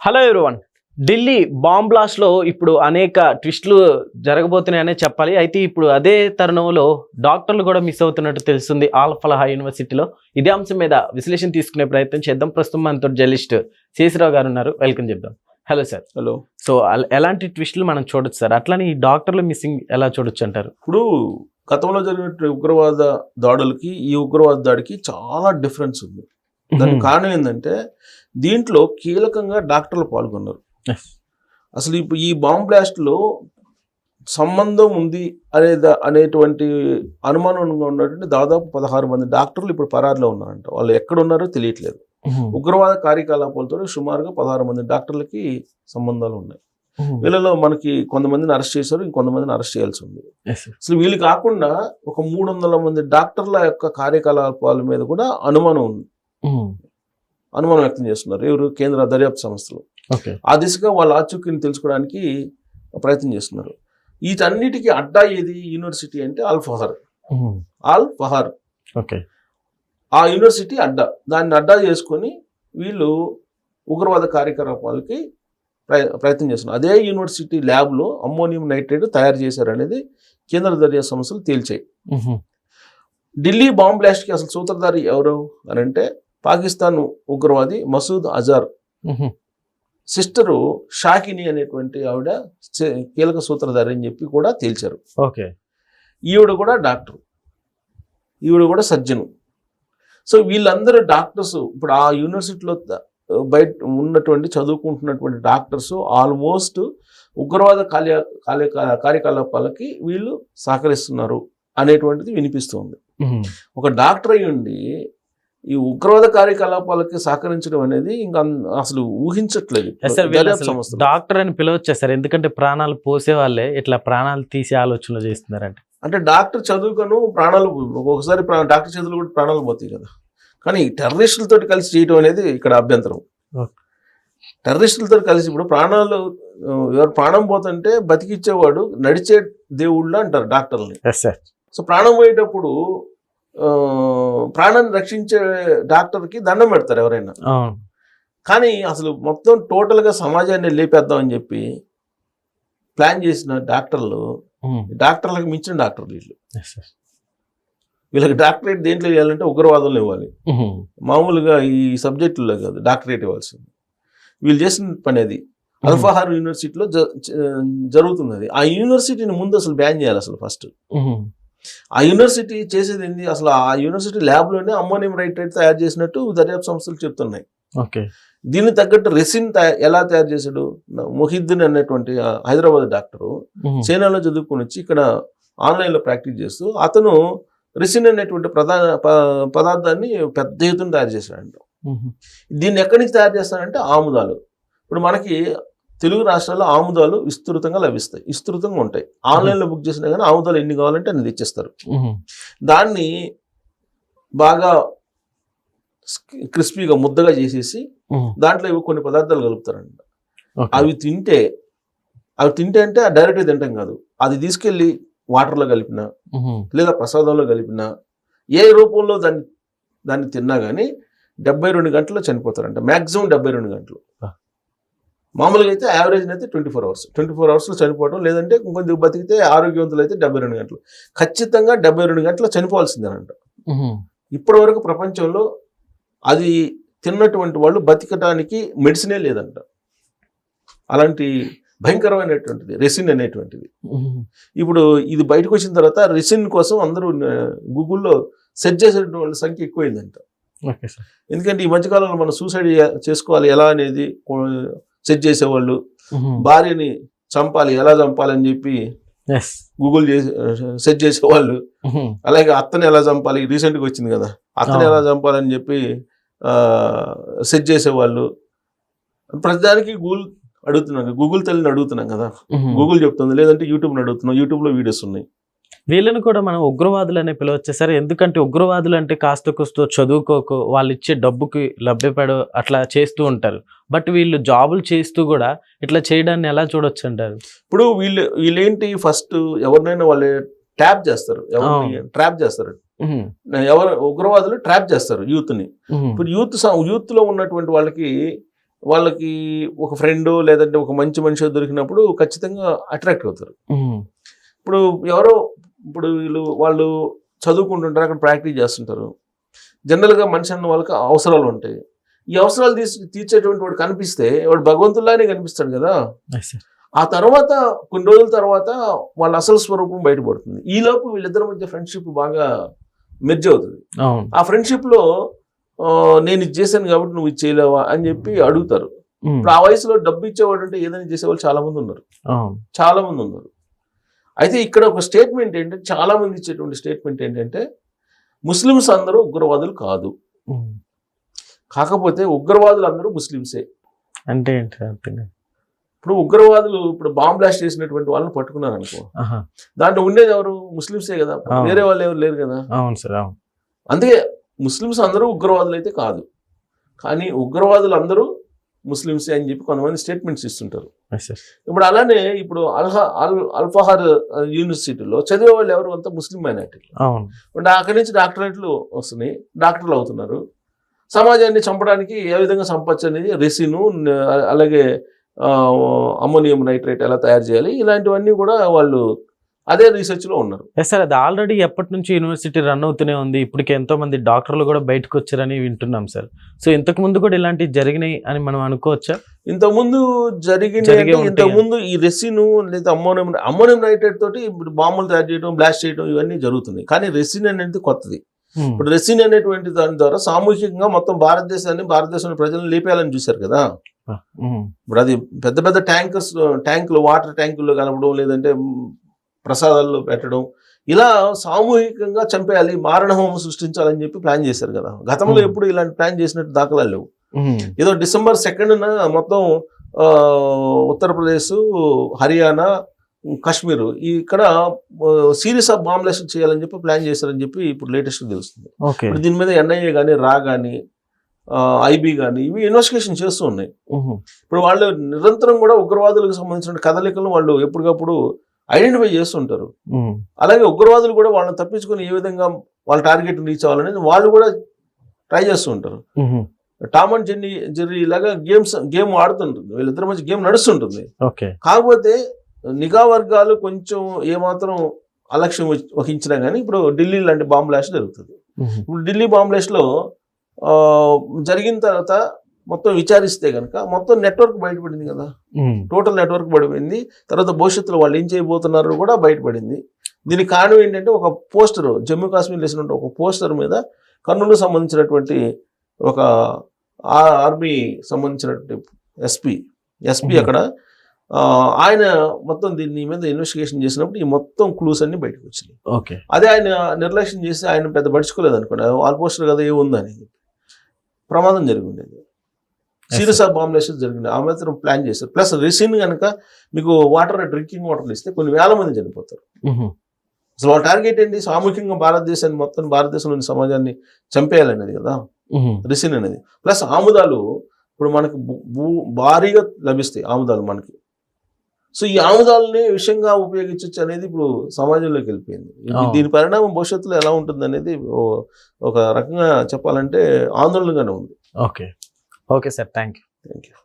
Hello everyone. Delhi bomb బ్లాస్ట్లో ఇప్పుడు అనేక ట్విస్టులు జరగబోతున్నాయనే చెప్పాలి. అయితే ఇప్పుడు అదే తరుణంలో డాక్టర్లు కూడా మిస్ అవుతున్నట్టు తెలుస్తుంది ఆల్ ఫలాహా యూనివర్సిటీలో. ఇదే అంశం మీద విశ్లేషణ తీసుకునే ప్రయత్నం చేద్దాం. ప్రస్తుతం మనతో జర్నలిస్ట్ శేషరావు గారు ఉన్నారు. వెల్కమ్ చెప్దాం. Hello sir. హలో. సో ఎలాంటి ట్విస్టులు మనం చూడొచ్చు సార్? అట్లానే ఈ డాక్టర్లు మిస్సింగ్ ఎలా చూడొచ్చు అంటారు? ఇప్పుడు గతంలో జరిగిన ఉగ్రవాద దాడులకి ఈ ఉగ్రవాద దాడికి చాలా డిఫరెన్స్ ఉంది. దానికి కారణం ఏంటంటే దీంట్లో కీలకంగా డాక్టర్లు పాల్గొన్నారు. అసలు ఇప్పుడు ఈ బాంబ్ బ్లాస్ట్లో సంబంధం ఉంది అనేటువంటి అనుమానంగా ఉన్నటువంటి దాదాపు 16 మంది డాక్టర్లు ఇప్పుడు పరారులో ఉన్నారంట. వాళ్ళు ఎక్కడ ఉన్నారో తెలియట్లేదు. ఉగ్రవాద కార్యకలాపాలతో సుమారుగా 16 మంది డాక్టర్లకి సంబంధాలు ఉన్నాయి. వీళ్ళలో మనకి కొంతమందిని అరెస్ట్ చేశారు, ఇంకొంతమందిని అరెస్ట్ చేయాల్సి ఉంది. అసలు వీళ్ళు కాకుండా ఒక 300 మంది డాక్టర్ల యొక్క కార్యకలాపాల మీద కూడా అనుమానం వ్యక్తం చేస్తున్నారు. ఎవరు? కేంద్ర దర్యాప్తు సంస్థలు. ఆ దిశగా వాళ్ళ ఆచూకీని తెలుసుకోవడానికి ప్రయత్నం చేస్తున్నారు. వీటన్నిటికీ అడ్డా ఏది యూనివర్సిటీ అంటే అల్ ఫహార్. ఆ యూనివర్సిటీ అడ్డా. దాన్ని అడ్డా చేసుకొని వీళ్ళు ఉగ్రవాద కార్యకలాపాలకి ప్రయత్నం చేస్తున్నారు. అదే యూనివర్సిటీ ల్యాబ్లో అమ్మోనియం నైట్రేట్ తయారు చేశారనేది కేంద్ర దర్యాప్తు సంస్థలు తేల్చాయి. ఢిల్లీ బాంబ్ బ్లాస్ట్కి అసలు సూత్రధారి ఎవరు అని అంటే పాకిస్తాన్ ఉగ్రవాది మసూద్ అజార్ సిస్టరు షాకిని అనేటువంటి ఆవిడ కీలక సూత్రధారి అని చెప్పి కూడా తేల్చారు. ఈవిడ కూడా డాక్టర్, ఈవిడ కూడా సర్జను. సో వీళ్ళందరూ డాక్టర్స్ ఇప్పుడు ఆ యూనివర్సిటీలో బయట ఉన్నటువంటి చదువుకుంటున్నటువంటి డాక్టర్స్ ఆల్మోస్ట్ ఉగ్రవాద కార్యకలాపాలకి వీళ్ళు సహకరిస్తున్నారు అనేటువంటిది వినిపిస్తుంది. ఒక డాక్టర్ అయి ఉండి ఈ ఉగ్రవాద కార్యకలాపాలకి సహకరించడం అనేది ఇంకా అసలు ఊహించట్లేదు. డాక్టర్ అని పిలవచ్చా సార్? ఎందుకంటే ప్రాణాలు పోసే వాళ్ళే ఇట్లా ప్రాణాలు తీసే ఆలోచనలు చేస్తున్నారంటే. అంటే డాక్టర్ చదువుకను ప్రాణాలు ఒక్కొక్కసారి డాక్టర్ చదువులు కూడా ప్రాణాలు పోతాయి కదా. కానీ టెర్రరిస్టులతో కలిసి చేయడం అనేది ఇక్కడ అభ్యంతరం. టెర్రరిస్టులతో కలిసి ఇప్పుడు ప్రాణాలు ఎవరు ప్రాణం పోతుంటే బతికిచ్చేవాడు నడిచే దేవుళ్ళు అంటారు డాక్టర్ని. సో ప్రాణం పోయేటప్పుడు ప్రాణాన్ని రక్షించే డాక్టర్కి దండం పెడతారు ఎవరైనా. కానీ అసలు మొత్తం టోటల్గా సమాజాన్ని లేపేద్దామని చెప్పి ప్లాన్ చేసిన డాక్టర్లకు మించిన డాక్టర్లు వీళ్ళు. వీళ్ళకి డాక్టరేట్ దేంట్లో ఇవ్వాలంటే ఉగ్రవాదంలో ఇవ్వాలి. మామూలుగా ఈ సబ్జెక్టుల్లో కాదు డాక్టరేట్ ఇవ్వాల్సింది. వీళ్ళు చేసిన పని అది. అల్ ఫహార్ యూనివర్సిటీలో జరుగుతుంది అది. ఆ యూనివర్సిటీని ముందు అసలు బ్యాన్ చేయాలి. అసలు ఫస్ట్ ఆ యూనివర్సిటీ చేసేది ఏంటి? అసలు ఆ యూనివర్సిటీ ల్యాబ్లోనే అమ్మోనియం నైట్రేట్ తయారు చేసినట్టు దర్యాప్తు సంస్థలు చెప్తున్నాయి. దీన్ని తగ్గట్టు రెసిన్ ఎలా తయారు చేశాడు? మొహిద్దీన్ అనేటువంటి హైదరాబాద్ డాక్టరు చైనాలో చదువుకొని వచ్చి ఇక్కడ ఆన్లైన్లో ప్రాక్టీస్ చేస్తూ అతను రెసిన్ అనేటువంటి పదార్థాన్ని పెద్ద ఎత్తున తయారు చేశాడంట. దీన్ని ఎక్కడి నుంచి తయారు చేస్తాడంటే ఆముదాలు. ఇప్పుడు మనకి తెలుగు రాష్ట్రాల్లో ఆముదాలు విస్తృతంగా ఉంటాయి. ఆన్లైన్లో బుక్ చేసినా కానీ ఆముదాలు ఎన్ని కావాలంటే అన్ని తెచ్చిస్తారు. దాన్ని బాగా క్రిస్పీగా ముద్దగా చేసేసి దాంట్లో ఇవి కొన్ని పదార్థాలు కలుపుతారంట. అవి తింటే అంటే డైరెక్ట్గా తింటాం కాదు. అది తీసుకెళ్ళి వాటర్లో కలిపినా లేదా ప్రసాదంలో కలిపినా ఏ రూపంలో దాన్ని తిన్నా కానీ 72 గంటల్లో చనిపోతారంట. మ్యాక్సిమం 72 గంటలు. మామూలుగా అయితే యావరేజ్ అయితే 24 అవర్స్లో చనిపోవడం, లేదంటే ఇంకొంచెం బతికితే ఆరోగ్యవంతులు అయితే 72 గంటలు. ఖచ్చితంగా 72 గంటలు చనిపోవాల్సిందేనంట. ఇప్పటి వరకు ప్రపంచంలో అది తిన్నటువంటి వాళ్ళు బతికటానికి మెడిసినే లేదంట. అలాంటి భయంకరమైనటువంటిది రెసిన్ అనేటువంటిది. ఇప్పుడు ఇది బయటకు వచ్చిన తర్వాత రెసిన్ కోసం అందరూ గూగుల్లో సెర్చ్ చేసే వాళ్ళ సంఖ్య ఎక్కువైందంట. ఎందుకంటే ఈ మధ్యకాలంలో మనం సూసైడ్ చేసుకోవాలి ఎలా అనేది సెర్చ్ చేసేవాళ్ళు, భార్యని ఎలా చంపాలని చెప్పి గూగుల్ సెర్చ్ చేసేవాళ్ళు, అలాగే అత్తని ఎలా చంపాలి, రీసెంట్గా వచ్చింది కదా, అత్తని ఎలా చంపాలని చెప్పి సెర్చ్ చేసేవాళ్ళు. ప్రతిదానికి గూగుల్ తల్లిని అడుగుతున్నాం కదా, గూగుల్ చెప్తుంది. లేదంటే యూట్యూబ్ని అడుగుతున్నాం, యూట్యూబ్లో వీడియోస్ ఉన్నాయి. వీళ్ళని కూడా మనం ఉగ్రవాదులు అనే పిలవచ్చు సార్? ఎందుకంటే ఉగ్రవాదులు అంటే కాస్త కూస్తో చదువుకోకు వాళ్ళు ఇచ్చే డబ్బుకి లభ్యపడు అట్లా చేస్తూ ఉంటారు. బట్ వీళ్ళు జాబులు చేస్తూ కూడా ఇట్లా చేయడాన్ని ఎలా చూడొచ్చు అంటారు? ఇప్పుడు వీళ్ళేంటి, ఫస్ట్ ఎవరినైనా వాళ్ళు ట్రాప్ చేస్తారు. ఎవరు ఉగ్రవాదులు ట్రాప్ చేస్తారు యూత్ని. ఇప్పుడు యూత్ లో ఉన్నటువంటి వాళ్ళకి వాళ్ళకి ఒక ఫ్రెండ్ లేదంటే ఒక మంచి మనిషి దొరికినప్పుడు ఖచ్చితంగా అట్రాక్ట్ అవుతారు. ఇప్పుడు ఎవరో ఇప్పుడు వాళ్ళు చదువుకుంటుంటారు, అక్కడ ప్రాక్టీస్ చేస్తుంటారు. జనరల్గా మనిషి అన్న వాళ్ళకి అవసరాలు ఉంటాయి. ఈ అవసరాలు తీర్చేటువంటి వాడు కనిపిస్తే వాడు భగవంతుల్లానే కనిపిస్తాడు కదా. ఆ తర్వాత కొన్ని రోజుల తర్వాత వాళ్ళ అసలు స్వరూపం బయటపడుతుంది. ఈలోపు వీళ్ళిద్దరి మధ్య ఫ్రెండ్షిప్ బాగా మెర్జ్ అవుతుంది. ఆ ఫ్రెండ్షిప్ లో నేను ఇది చేశాను కాబట్టి నువ్వు ఇది చేయలేవా అని చెప్పి అడుగుతారు. ఇప్పుడు ఆ వయసులో డబ్బు ఇచ్చేవాడు అంటే ఏదైనా చేసేవాళ్ళు చాలా మంది ఉన్నారు. అయితే ఇక్కడ ఒక స్టేట్మెంట్ ఏంటంటే, చాలా మంది ఇచ్చేటువంటి స్టేట్మెంట్ ఏంటంటే, ముస్లిమ్స్ అందరూ ఉగ్రవాదులు కాదు, కాకపోతే ఉగ్రవాదులు అందరూ ముస్లిమ్సే. అంటే ఏంటి? ఇప్పుడు ఉగ్రవాదులు ఇప్పుడు బాంబ్ బ్లాస్ట్ చేసినటువంటి వాళ్ళని పట్టుకున్నారు అనుకో, దాంట్లో ఉండేది ఎవరు? ముస్లిమ్సే కదా, వేరే వాళ్ళు ఎవరు లేరు కదా. అవును సార్, అవును. అందుకే ముస్లిమ్స్ అందరూ ఉగ్రవాదులు అయితే కాదు, కానీ ఉగ్రవాదులు అందరూ ముస్లిమ్సే అని చెప్పి కొంతమంది స్టేట్మెంట్స్ ఇస్తుంటారు. ఇప్పుడు అలానే ఇప్పుడు అల్ఫహార్ యూనివర్సిటీలో చదివే వాళ్ళు ఎవరు అంతా ముస్లిం మైనారిటీలు. అక్కడి నుంచి డాక్టరేట్లు వస్తున్నాయి, డాక్టర్లు అవుతున్నారు. సమాజాన్ని చంపడానికి ఏ విధంగా సంపచ్చు అనేది రెసిను, అలాగే అమ్మోనియం నైట్రేట్ ఎలా తయారు చేయాలి, ఇలాంటివన్నీ కూడా వాళ్ళు అదే రీసెర్చ్ లో ఉన్నారు. సార్, అది ఆల్రెడీ ఎప్పటి నుంచి యూనివర్సిటీ రన్ అవుతూనే ఉంది. ఇప్పటికి ఎంతో మంది డాక్టర్లు కూడా బయటకు వచ్చారని వింటున్నాం సార్. సో ఇంతకు ముందు కూడా ఇలాంటివి జరిగినాయి అని మనం అనుకోవచ్చా? ఇంతకుముందు ఇంతకుముందు ఈ రెసిన్ లేదా అమ్మోనియం నైట్రేట్ తోటి ఇప్పుడు బాంబులు తయారు చేయడం, బ్లాస్ట్ చేయడం ఇవన్నీ జరుగుతున్నాయి. కానీ రెసిన్ అనేది కొత్తది. ఇప్పుడు రెసిన్ అనేటువంటి దాని ద్వారా సామూహికంగా మొత్తం భారతదేశంలో ప్రజలను లేపేయాలని చూశారు కదా. ఇప్పుడు అది పెద్ద పెద్ద ట్యాంకులు వాటర్ ట్యాంకుల్లో కలపడం, లేదంటే ప్రసాదాల్లో పెట్టడం, ఇలా సామూహికంగా చంపేయాలి, మారణహోమం సృష్టించాలని చెప్పి ప్లాన్ చేశారు కదా. గతంలో ఎప్పుడు ఇలాంటి ప్లాన్ చేసినట్టు దాఖలాలు లేవు. ఏదో December 2న మొత్తం ఉత్తరప్రదేశ్, హర్యానా, కాశ్మీర్ ఇక్కడ సిరీస్ ఆఫ్ బాంబ్ బ్లాస్ట్ చేయాలని చెప్పి ప్లాన్ చేశారని చెప్పి ఇప్పుడు లేటెస్ట్ తెలుస్తుంది. ఇప్పుడు దీని మీద NIA కానీ, రా కానీ, IB కానీ ఇవి ఇన్వెస్టిగేషన్ చేస్తూ ఉన్నాయి. ఇప్పుడు వాళ్ళు నిరంతరం కూడా ఉగ్రవాదులకు సంబంధించిన కదలికలను వాళ్ళు ఎప్పటికప్పుడు ఐడెంటిఫై చేస్తుంటారు. అలాగే ఉగ్రవాదులు కూడా వాళ్ళని తప్పించుకుని ఏ విధంగా వాళ్ళ టార్గెట్ రీచ్ అవ్వాలనేది వాళ్ళు కూడా ట్రై చేస్తూ ఉంటారు. టామ్ అండ్ జెర్రీ ఇలాగా గేమ్ ఆడుతుంటుంది, వీళ్ళిద్దరి మధ్య గేమ్ నడుస్తుంటుంది. కాకపోతే నిఘా వర్గాలు కొంచెం ఏమాత్రం అలక్ష్యం వహించినా కానీ ఇప్పుడు ఢిల్లీ లాంటి బాంబ్ బ్లాస్ట్ జరుగుతుంది. ఇప్పుడు ఢిల్లీ బాంబ్ బ్లాస్ట్ లో జరిగిన తర్వాత మొత్తం విచారిస్తే కనుక మొత్తం నెట్వర్క్ బయటపడింది కదా, టోటల్ నెట్వర్క్ బయటపడింది. తర్వాత భవిష్యత్తులో వాళ్ళు ఏం చేయబోతున్నారు కూడా బయటపడింది. దీనికి కారణం ఏంటంటే, ఒక పోస్టర్ జమ్మూ కాశ్మీర్ వేసినటువంటి ఒక పోస్టర్ మీద కర్నూలుకు సంబంధించినటువంటి ఒక ఆర్మీ సంబంధించినటువంటి ఎస్పీ అక్కడ ఆయన మొత్తం దీని మీద ఇన్వెస్టిగేషన్ చేసినప్పుడు ఈ మొత్తం క్లూస్ అన్ని బయటకు వచ్చినాయి. అదే ఆయన నిర్లక్ష్యం చేసి ఆయన పెద్ద పడుచుకోలేదు అనుకోండి, వాళ్ళ పోస్టర్ కదా ఏముందని ప్రమాదం జరిగి ఉండేది. సీరియస్ ఆఫ్ బాంబ్ బ్లాస్ట్ జరిగింది. ఆ మాత్రం ప్లాన్ చేశారు. ప్లస్ రెసిన్ కనుక మీకు డ్రింకింగ్ వాటర్ ఇస్తే కొన్ని వేల మంది చనిపోతారు. అసలు వాళ్ళ టార్గెట్ ఏంటి? సామూహికంగా భారతదేశంలోని సమాజాన్ని చంపేయాలనేది కదా రెసిన్ అనేది. ప్లస్ ఆముదాలు ఇప్పుడు మనకి భారీగా లభిస్తాయి ఆముదాలు మనకి. సో ఈ ఆముదాలని విషయంగా ఉపయోగించవచ్చు అనేది ఇప్పుడు సమాజంలోకి వెళ్ళిపోయింది. దీని పరిణామం భవిష్యత్తులో ఎలా ఉంటుంది అనేది ఒక రకంగా చెప్పాలంటే ఆందోళనగానే ఉంది. Okay sir, thank you.